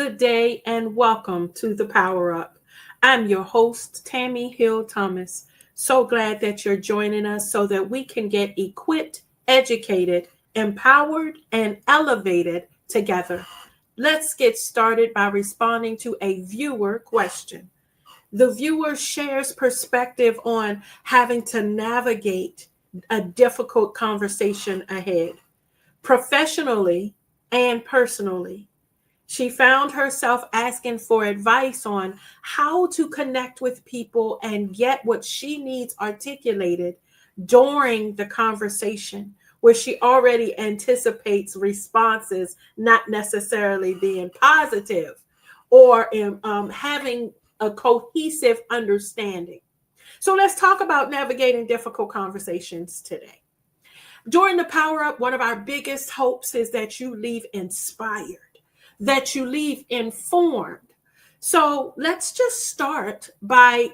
good day, and welcome to the Power Up. I'm your host, Tami Hill Thomas. So glad that you're joining us so that we can get equipped, educated, empowered, and elevated together. Let's get started by responding to a viewer question. The viewer shares perspective on having to navigate a difficult conversation ahead, professionally and personally. She found herself asking for advice on how to connect with people and get what she needs articulated during the conversation, where she already anticipates responses not necessarily being positive or having a cohesive understanding. So let's talk about navigating difficult conversations today. During the Power Up, one of our biggest hopes is that you leave inspired, that you leave informed. So let's just start by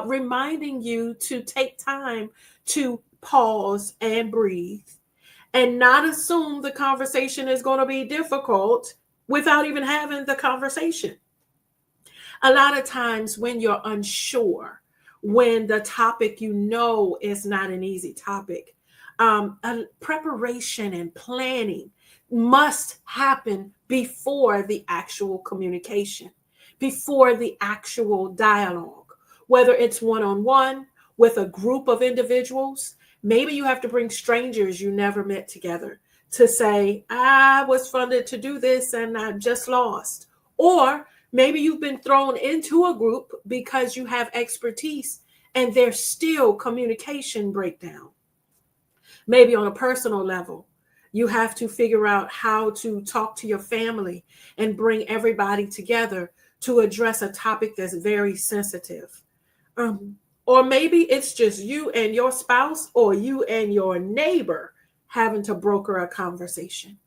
reminding you to take time to pause and breathe and not assume the conversation is going to be difficult without even having the conversation. A lot of times when you're unsure, when the topic is not an easy topic, preparation and planning must happen before the actual communication, before the actual dialogue, whether it's one-on-one with a group of individuals. Maybe you have to bring strangers you never met together to say, I was funded to do this and I just lost. Or maybe you've been thrown into a group because you have expertise and there's still communication breakdown. Maybe on a personal level, you have to figure out how to talk to your family and bring everybody together to address a topic that's very sensitive. Or maybe it's just you and your spouse or you and your neighbor having to broker a conversation.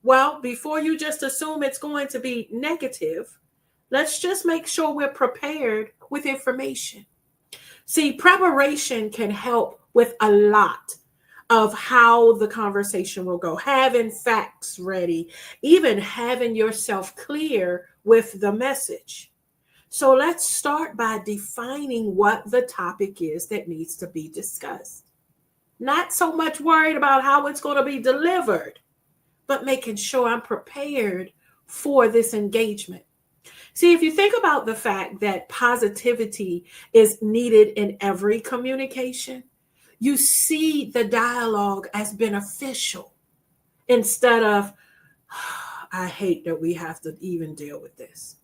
Well, before you just assume it's going to be negative, let's just make sure we're prepared with information. See, preparation can help with a lot of how the conversation will go. Having facts ready, even having yourself clear with the message. So let's start by defining what the topic is that needs to be discussed. Not so much worried about how it's going to be delivered, but making sure I'm prepared for this engagement. See, if you think about the fact that positivity is needed in every communication, you see the dialogue as beneficial instead of, I hate that we have to even deal with this.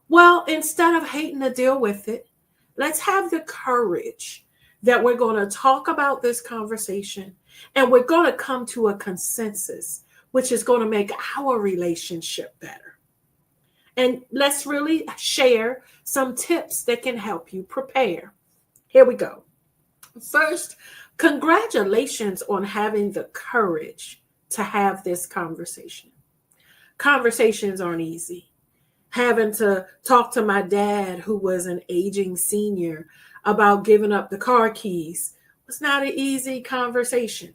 Well, instead of hating to deal with it, let's have the courage that we're going to talk about this conversation and we're going to come to a consensus, which is going to make our relationship better. And let's really share some tips that can help you prepare. Here we go. First, congratulations on having the courage to have this conversation. Conversations aren't easy. Having to talk to my dad, who was an aging senior, about giving up the car keys was not an easy conversation.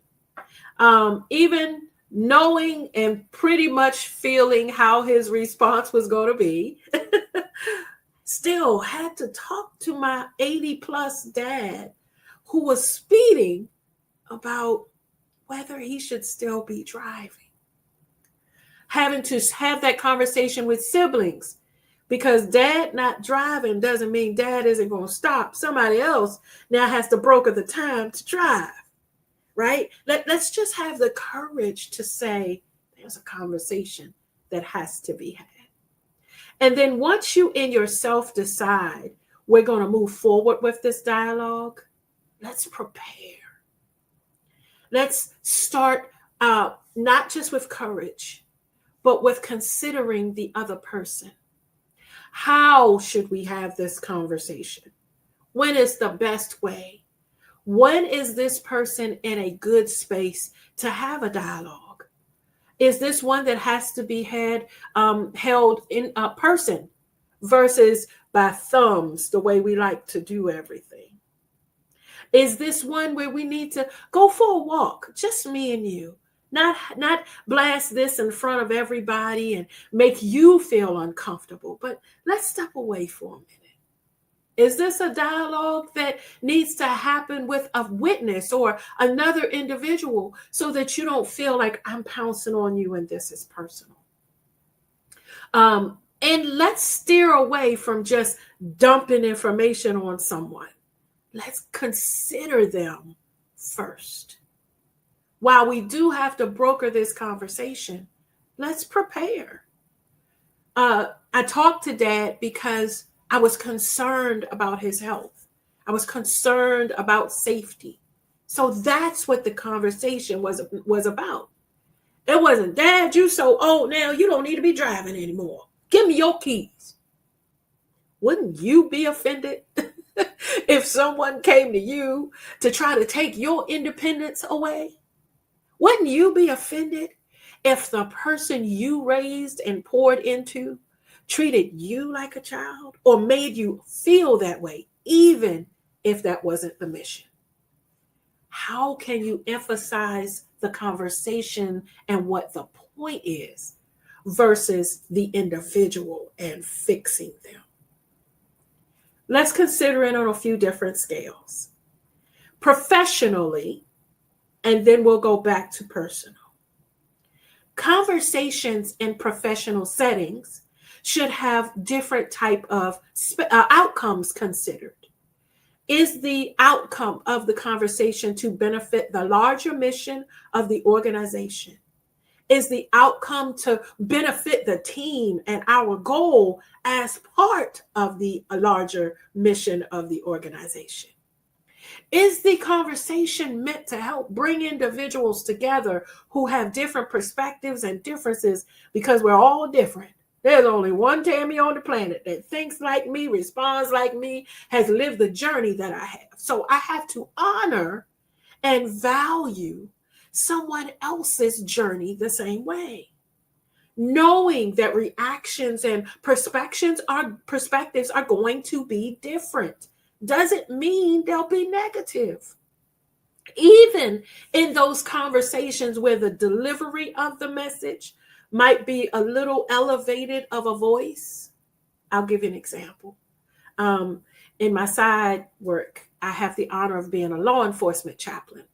Even knowing and pretty much feeling how his response was going to be, still had to talk to my 80 plus dad who was speeding about whether he should still be driving. Having to have that conversation with siblings, because dad not driving doesn't mean dad isn't going to stop. Somebody else now has to broker the time to drive, right? Let's just have the courage to say there's a conversation that has to be had. And then once you in yourself decide we're going to move forward with this dialogue, let's prepare. Let's start not just with courage, but with considering the other person. How should we have this conversation? When is the best way? When is this person in a good space to have a dialogue? Is this one that has to be held in a person versus by thumbs, the way we like to do everything? Is this one where we need to go for a walk, just me and you, Not blast this in front of everybody and make you feel uncomfortable, but let's step away for a minute. Is this a dialogue that needs to happen with a witness or another individual so that you don't feel like I'm pouncing on you and this is personal? And let's steer away from just dumping information on someone. Let's consider them first. While we do have to broker this conversation, let's prepare. I talked to Dad because I was concerned about his health. I was concerned about safety. So that's what the conversation was about. It wasn't, Dad, you so old now, you don't need to be driving anymore. Give me your keys. Wouldn't you be offended if someone came to you to try to take your independence away? Wouldn't you be offended if the person you raised and poured into treated you like a child or made you feel that way, even if that wasn't the mission? How can you emphasize the conversation and what the point is versus the individual and fixing them? Let's consider it on a few different scales. Professionally, and then we'll go back to personal. Conversations in professional settings should have different type of outcomes considered. Is the outcome of the conversation to benefit the larger mission of the organization? Is the outcome to benefit the team and our goal as part of the larger mission of the organization? Is the conversation meant to help bring individuals together who have different perspectives and differences because we're all different? There's only one Tami on the planet that thinks like me, responds like me, has lived the journey that I have. So I have to honor and value someone else's journey the same way. Knowing that reactions and perspectives are going to be different doesn't mean they'll be negative. Even in those conversations where the delivery of the message might be a little elevated of a voice. I'll give you an example. In my side work, I have the honor of being a law enforcement chaplain.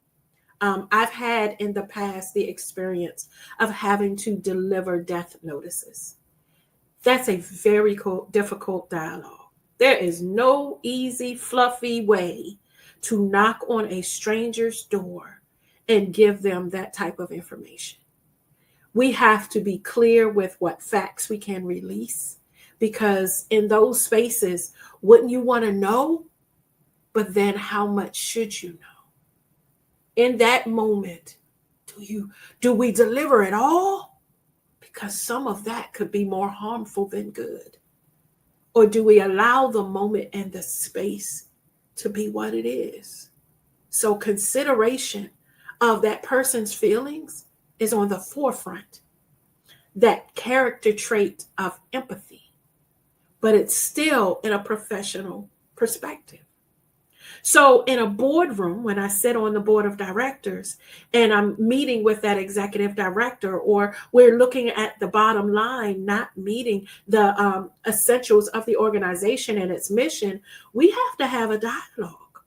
I've had in the past the experience of having to deliver death notices. That's a very difficult dialogue. There is no easy, fluffy way to knock on a stranger's door and give them that type of information. We have to be clear with what facts we can release, because in those spaces, wouldn't you want to know? But then how much should you know? In that moment, do we deliver it all? Because some of that could be more harmful than good. Or do we allow the moment and the space to be what it is? So consideration of that person's feelings is on the forefront. That character trait of empathy, but it's still in a professional perspective. So in a boardroom, when I sit on the board of directors and I'm meeting with that executive director, or we're looking at the bottom line, not meeting the essentials of the organization and its mission, we have to have a dialogue.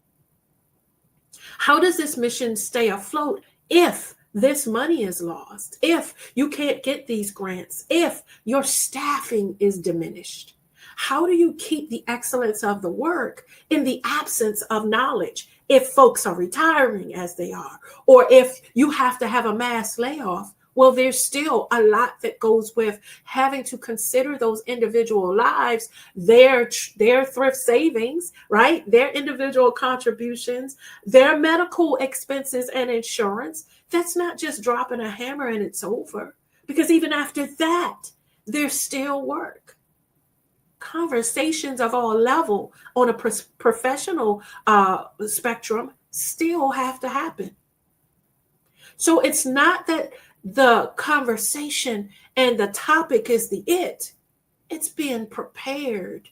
How does this mission stay afloat if this money is lost, if you can't get these grants, if your staffing is diminished? How do you keep the excellence of the work in the absence of knowledge if folks are retiring as they are, or if you have to have a mass layoff? Well, there's still a lot that goes with having to consider those individual lives, their thrift savings, right? Their individual contributions, their medical expenses and insurance. That's not just dropping a hammer and it's over, because even after that, there's still work. Conversations of all level on a professional spectrum still have to happen. So it's not that the conversation and the topic is it's being prepared.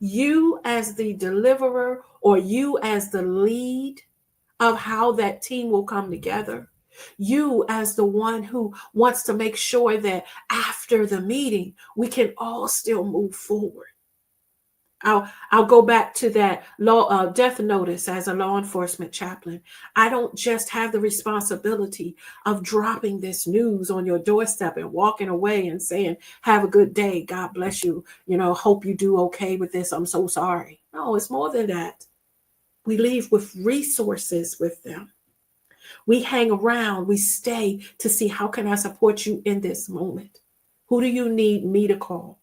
You as the deliverer or you as the lead of how that team will come together. You, as the one who wants to make sure that after the meeting, we can all still move forward. I'll go back to that death notice as a law enforcement chaplain. I don't just have the responsibility of dropping this news on your doorstep and walking away and saying, "Have a good day. God bless you. Hope you do okay with this. I'm so sorry." No, it's more than that. We leave with resources with them. We hang around, we stay to see, how can I support you in this moment? Who do you need me to call?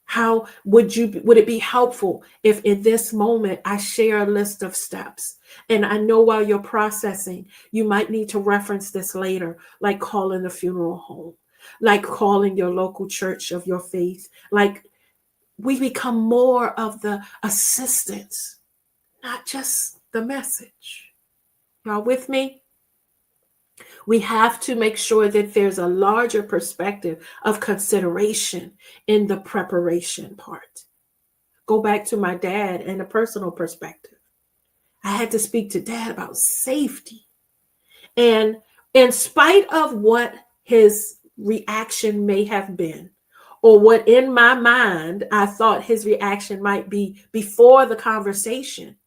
How would it be helpful if in this moment I share a list of steps? And I know while you're processing, you might need to reference this later, like calling the funeral home, like calling your local church of your faith. Like, we become more of the assistance, not just the message. Y'all with me? We have to make sure that there's a larger perspective of consideration in the preparation part. Go back to my dad and a personal perspective. I had to speak to dad about safety. And in spite of what his reaction may have been, or what in my mind I thought his reaction might be before the conversation,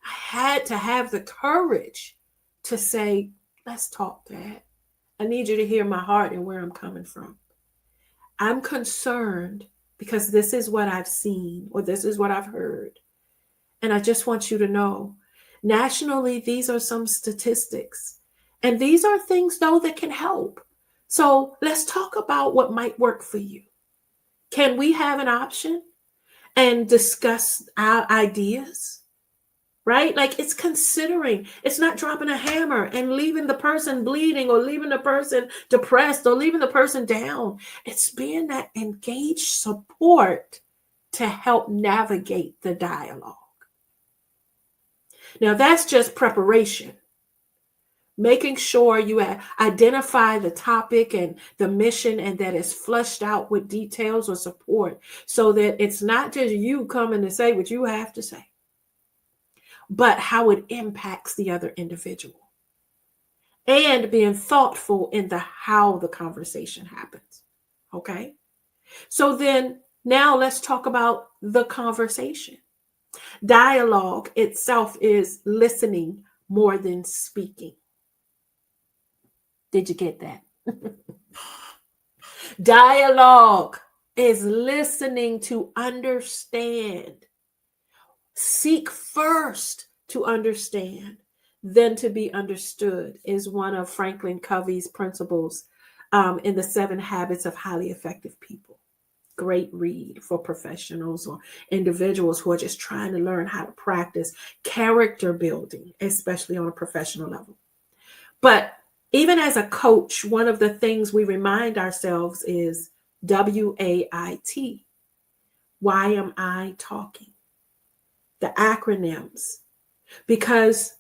I had to have the courage to say, "Let's talk, Dad. I need you to hear my heart and where I'm coming from. I'm concerned because this is what I've seen, or this is what I've heard. And I just want you to know, nationally, these are some statistics. And these are things, though, that can help. So let's talk about what might work for you. Can we have an option and discuss our ideas?" Right? Like, it's considering, it's not dropping a hammer and leaving the person bleeding, or leaving the person depressed, or leaving the person down. It's being that engaged support to help navigate the dialogue. Now, that's just preparation. Making sure you identify the topic and the mission, and that it's flushed out with details or support, so that it's not just you coming to say what you have to say, but how it impacts the other individual, and being thoughtful in how the conversation happens. Okay. So then now let's talk about the conversation. Dialogue itself is listening more than speaking. Did you get that? Dialogue is listening to understand. Seek first to understand, then to be understood, is one of Franklin Covey's principles in the 7 Habits of Highly Effective People. Great read for professionals or individuals who are just trying to learn how to practice character building, especially on a professional level. But even as a coach, one of the things we remind ourselves is WAIT. Why am I talking? The acronyms, because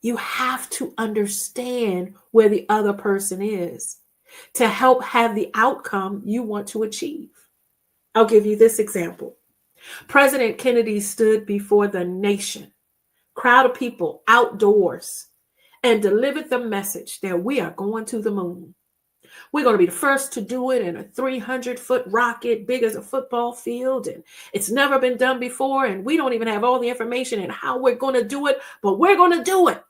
you have to understand where the other person is to help have the outcome you want to achieve. I'll give you this example. President Kennedy stood before the nation, crowd of people outdoors, and delivered the message that we are going to the moon. We're going to be the first to do it in a 300-foot rocket, big as a football field. And it's never been done before. And we don't even have all the information and how we're going to do it, but we're going to do it.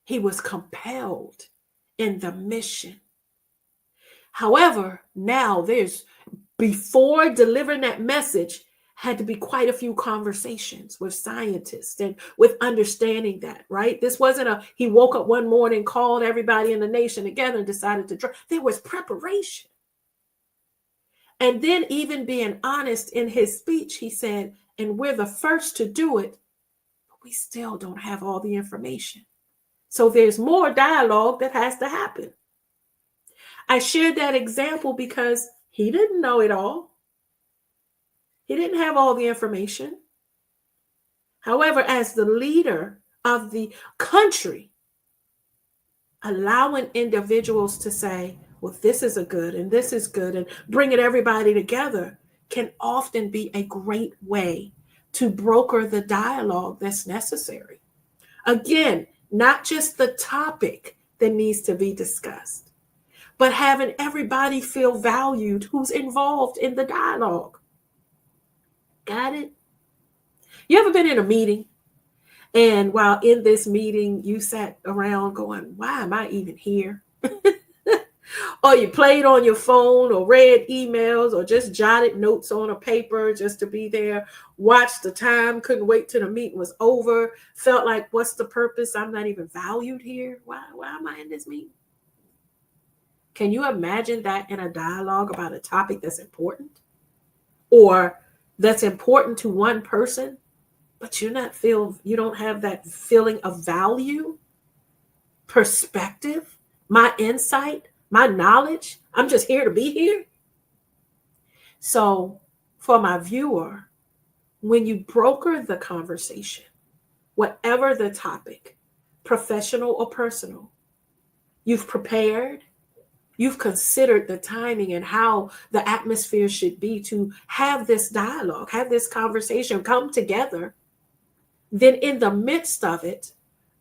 He was compelled in the mission. However, now before delivering that message, had to be quite a few conversations with scientists and with understanding that, right? This wasn't he woke up one morning, called everybody in the nation together and decided to try. There was preparation. And then, even being honest in his speech, he said, and we're the first to do it, but we still don't have all the information. So there's more dialogue that has to happen. I shared that example because he didn't know it all. He didn't have all the information. However, as the leader of the country, allowing individuals to say, well, this is a good and this is good, and bringing everybody together can often be a great way to broker the dialogue that's necessary. Again, not just the topic that needs to be discussed, but having everybody feel valued who's involved in the dialogue. Got it? You ever been in a meeting and while in this meeting, you sat around going, why am I even here? Or you played on your phone or read emails or just jotted notes on a paper just to be there, watched the time, couldn't wait till the meeting was over, felt like, what's the purpose? I'm not even valued here. Why am I in this meeting? Can you imagine that in a dialogue about a topic that's important or that's important to one person, but you don't have that feeling of value, perspective, my insight, my knowledge? I'm just here to be here. So for my viewer, when you broker the conversation, whatever the topic, professional or personal, you've prepared, you've considered the timing and how the atmosphere should be to have this dialogue, have this conversation come together. Then in the midst of it,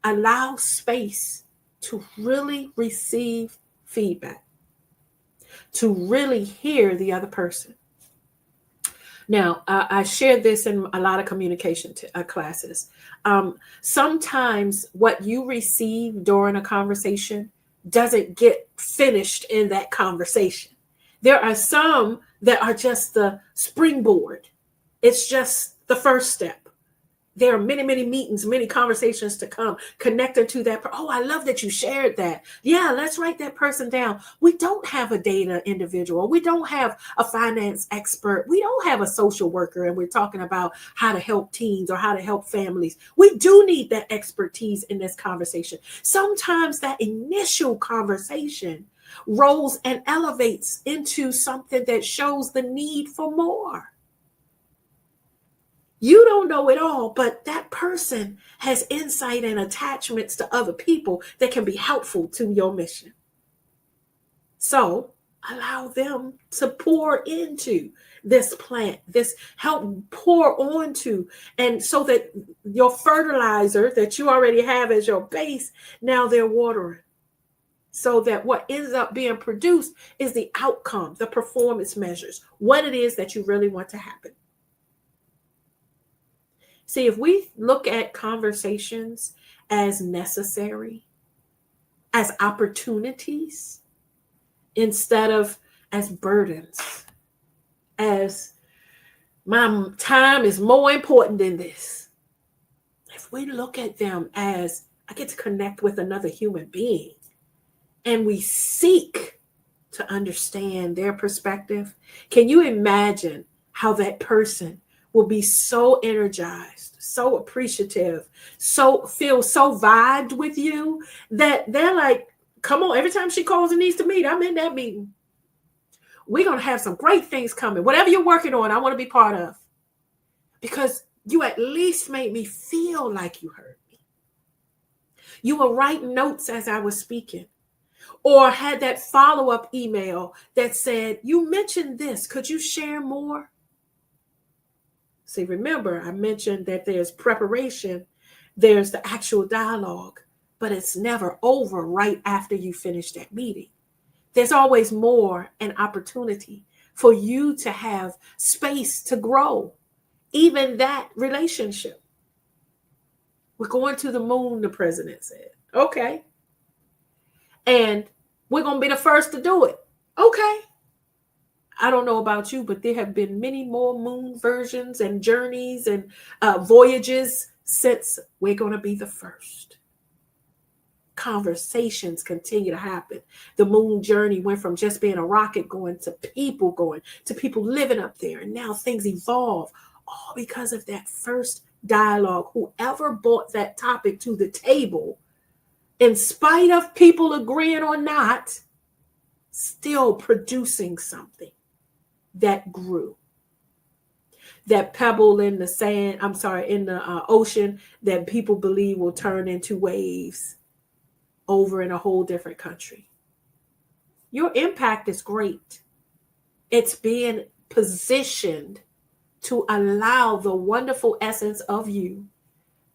allow space to really receive feedback, to really hear the other person. Now, I shared this in a lot of communication classes. Sometimes what you receive during a conversation doesn't get finished in that conversation. There are some that are just the springboard. It's just the first step. There are many, many meetings, many conversations to come connected to that. Oh, I love that you shared that. Yeah, let's write that person down. We don't have a data individual. We don't have a finance expert. We don't have a social worker. And we're talking about how to help teens or how to help families. We do need that expertise in this conversation. Sometimes that initial conversation rolls and elevates into something that shows the need for more. You don't know it all, but that person has insight and attachments to other people that can be helpful to your mission. So allow them to pour into this plant, this help pour onto, and so that your fertilizer that you already have as your base, now they're watering. So that what ends up being produced is the outcome, the performance measures, what it is that you really want to happen. See, if we look at conversations as necessary, as opportunities, instead of as burdens, as my time is more important than this. If we look at them as I get to connect with another human being and we seek to understand their perspective, can you imagine how that person will be so energized, so appreciative, feel so vibed with you that they're like, come on, every time she calls and needs to meet, I'm in that meeting. We're going to have some great things coming. Whatever you're working on, I want to be part of. Because you at least made me feel like you heard me. You were writing notes as I was speaking. Or had that follow-up email that said, you mentioned this. Could you share more? See, remember, I mentioned that there's preparation, there's the actual dialogue, but it's never over right after you finish that meeting. There's always more an opportunity for you to have space to grow, even that relationship. We're going to the moon, the president said. Okay. And we're going to be the first to do it. Okay. I don't know about you, but there have been many more moon versions and journeys and voyages since we're going to be the first. Conversations continue to happen. The moon journey went from just being a rocket going to people living up there. And now things evolve all because of that first dialogue. Whoever brought that topic to the table, in spite of people agreeing or not, still producing something that grew. That pebble in the sand, in the ocean that people believe will turn into waves over in a whole different country. Your impact is great. It's being positioned to allow the wonderful essence of you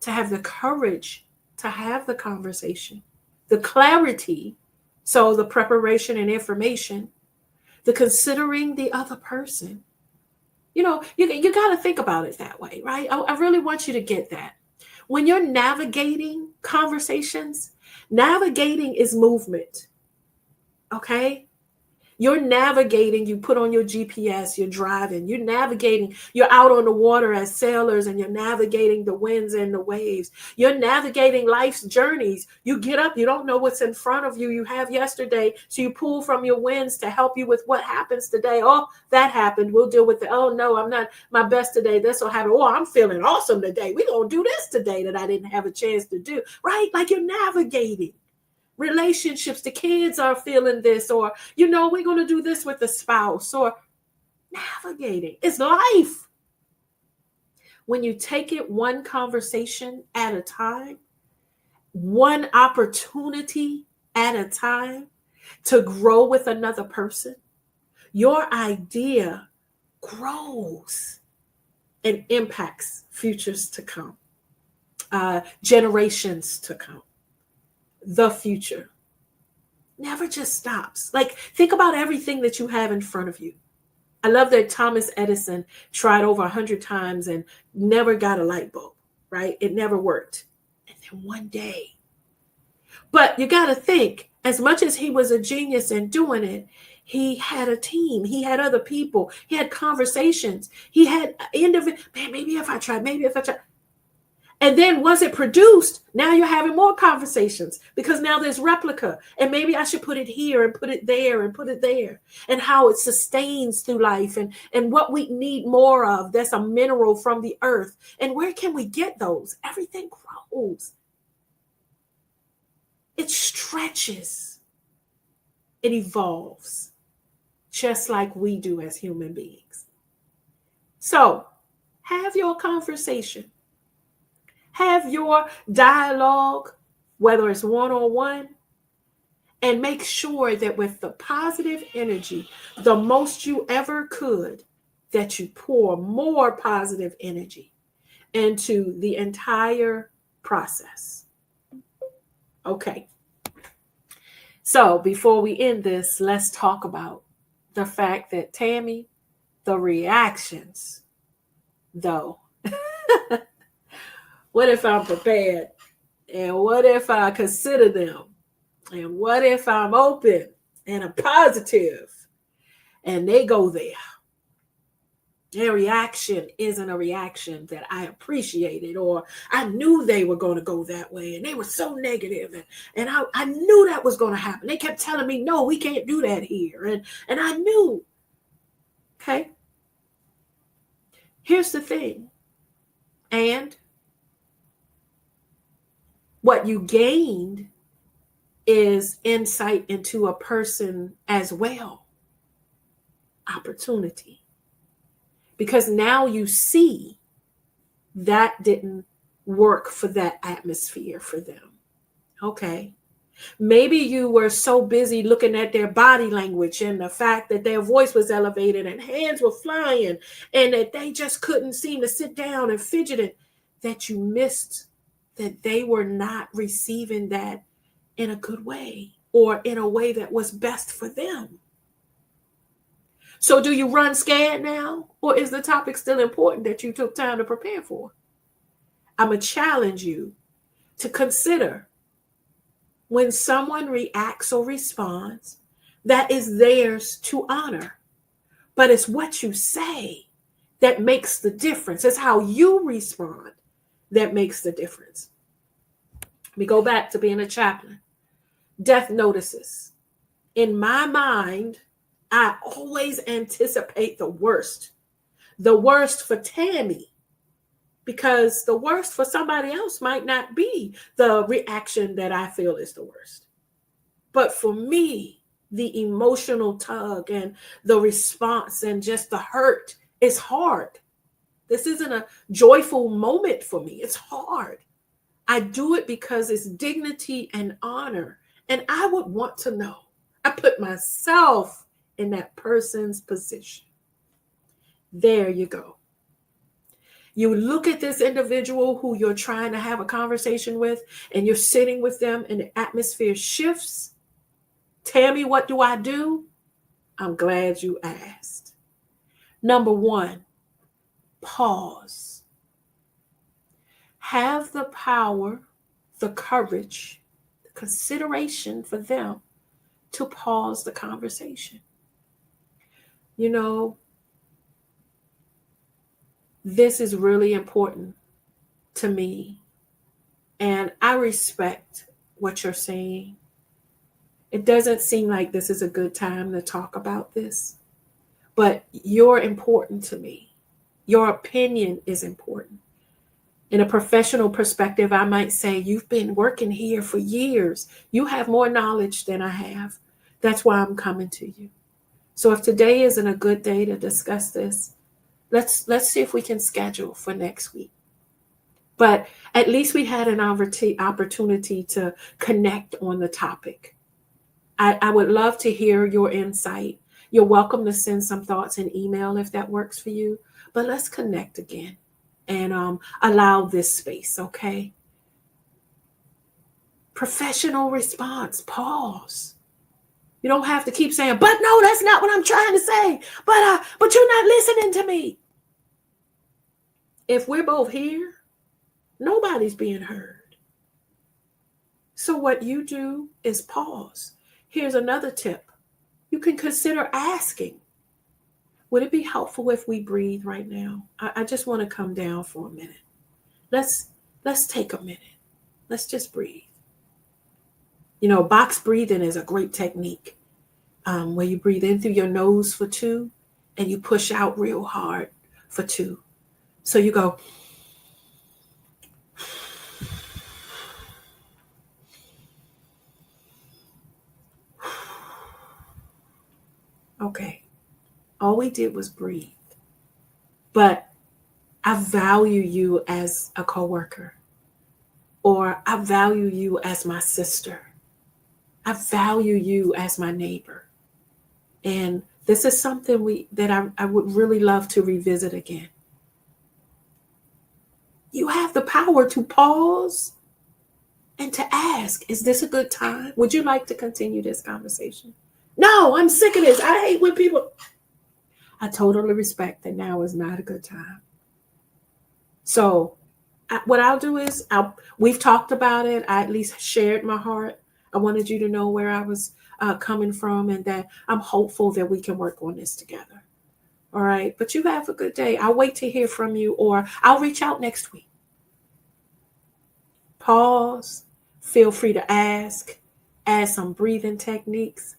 to have the courage to have the conversation, the clarity. So the preparation and information, the considering the other person. You know, you got to think about it that way, right? I really want you to get that. When you're navigating conversations, navigating is movement, okay? You're navigating, you put on your GPS, you're driving, you're navigating, you're out on the water as sailors and you're navigating the winds and the waves. You're navigating life's journeys. You get up, you don't know what's in front of you. You have yesterday, so you pull from your winds to help you with what happens today. Oh, that happened. We'll deal with it. Oh, no, I'm not my best today. This will happen. Oh, I'm feeling awesome today. We're going to do this today that I didn't have a chance to do, right? Like you're navigating. Relationships, the kids are feeling this, or, you know, we're going to do this with the spouse, or navigating. It's life. When you take it one conversation at a time, one opportunity at a time to grow with another person, your idea grows and impacts futures to come, generations to come. The future never just stops. Like, think about everything that you have in front of you. I love that Thomas Edison tried over 100 times and never got a light bulb, right? It never worked. And then one day. But you got to think, as much as he was a genius in doing it, he had a team. He had other people. He had conversations. He had individual, man, maybe if I try. And then once it produced, now you're having more conversations because now there's replica. And maybe I should put it here and put it there and put it there. And how it sustains through life and what we need more of. That's a mineral from the earth. And where can we get those? Everything grows. It stretches. It evolves. Just like we do as human beings. So have your conversation. Have your dialogue, whether it's one-on-one, and make sure that with the positive energy, the most you ever could, that you pour more positive energy into the entire process. Okay. So before we end this, let's talk about the fact that, Tami, the reactions, though, what if I'm prepared? And what if I consider them? And what if I'm open and I'm positive? And they go there. Their reaction isn't a reaction that I appreciated, or I knew they were going to go that way. And they were so negative. And I knew that was going to happen. They kept telling me, no, we can't do that here. And I knew. Okay. Here's the thing. And what you gained is insight into a person as well. Opportunity. Because now you see that didn't work for that atmosphere for them. Okay. Maybe you were so busy looking at their body language and the fact that their voice was elevated and hands were flying and that they just couldn't seem to sit down and fidgeted that you missed that they were not receiving that in a good way or in a way that was best for them. So do you run scared now? Or is the topic still important that you took time to prepare for? I'm going to challenge you to consider when someone reacts or responds, that is theirs to honor. But it's what you say that makes the difference. It's how you respond that makes the difference. Let me go back to being a chaplain. Death notices. In my mind, I always anticipate the worst. The worst for Tami, because the worst for somebody else might not be the reaction that I feel is the worst. But for me, the emotional tug and the response and just the hurt is hard. This isn't a joyful moment for me. It's hard. I do it because it's dignity and honor. And I would want to know. I put myself in that person's position. There you go. You look at this individual who you're trying to have a conversation with, and you're sitting with them, and the atmosphere shifts. Tammy, what do I do? I'm glad you asked. Number one, pause. Have the power, the courage, the consideration for them to pause the conversation. You know, this is really important to me, and I respect what you're saying. It doesn't seem like this is a good time to talk about this, but you're important to me. Your opinion is important. In a professional perspective, I might say, you've been working here for years. You have more knowledge than I have. That's why I'm coming to you. So if today isn't a good day to discuss this, let's see if we can schedule for next week. But at least we had an opportunity to connect on the topic. I would love to hear your insight. You're welcome to send some thoughts in email if that works for you. But let's connect again and allow this space, okay? Professional response, pause. You don't have to keep saying, but no, that's not what I'm trying to say. But you're not listening to me. If we're both here, nobody's being heard. So what you do is pause. Here's another tip. You can consider asking, would it be helpful if we breathe right now? I just want to come down for a minute. Let's take a minute. Let's just breathe. You know, box breathing is a great technique where you breathe in through your nose for 2 and you push out real hard for 2. So you go. Okay. All we did was breathe. But I value you as a coworker, or I value you as my sister. I value you as my neighbor. And this is something that I would really love to revisit again. You have the power to pause and to ask, is this a good time? Would you like to continue this conversation? No, I'm sick of this. I hate when people... I totally respect that now is not a good time. So what I'll do is, we've talked about it. I at least shared my heart. I wanted you to know where I was coming from, and that I'm hopeful that we can work on this together. All right. But you have a good day. I'll wait to hear from you, or I'll reach out next week. Pause. Feel free to ask. Add some breathing techniques.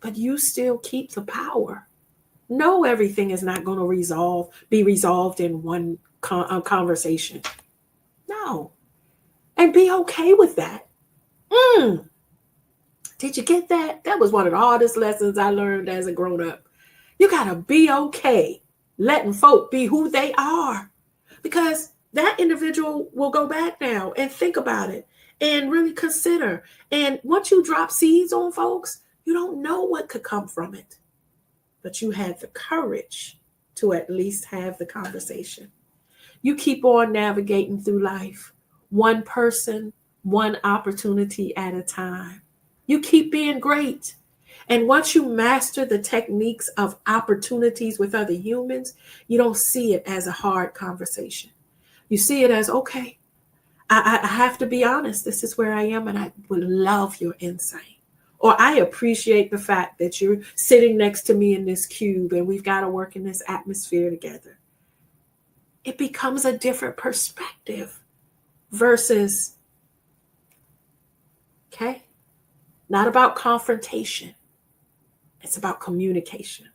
But you still keep the power. No, everything is not going to be resolved in one conversation. No. And be okay with that. Did you get that? That was one of the hardest lessons I learned as a grown-up. You got to be okay letting folk be who they are, because that individual will go back now and think about it and really consider. And once you drop seeds on folks, you don't know what could come from it. But you had the courage to at least have the conversation. You keep on navigating through life, one person, one opportunity at a time. You keep being great. And once you master the techniques of opportunities with other humans, you don't see it as a hard conversation. You see it as, okay, I have to be honest. This is where I am, and I would love your insight. Or I appreciate the fact that you're sitting next to me in this cube and we've got to work in this atmosphere together. It becomes a different perspective versus, okay, not about confrontation. It's about communication.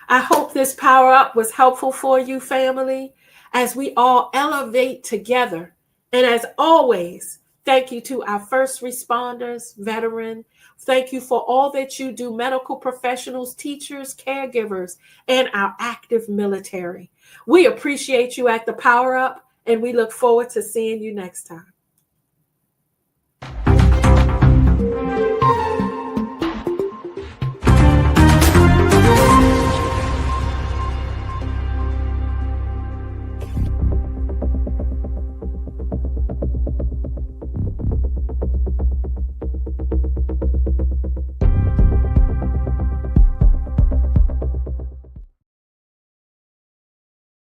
I hope this power up was helpful for you, family, as we all elevate together. And as always, thank you to our first responders, veteran. Thank you for all that you do, medical professionals, teachers, caregivers, and our active military. We appreciate you at the Power Up, and we look forward to seeing you next time.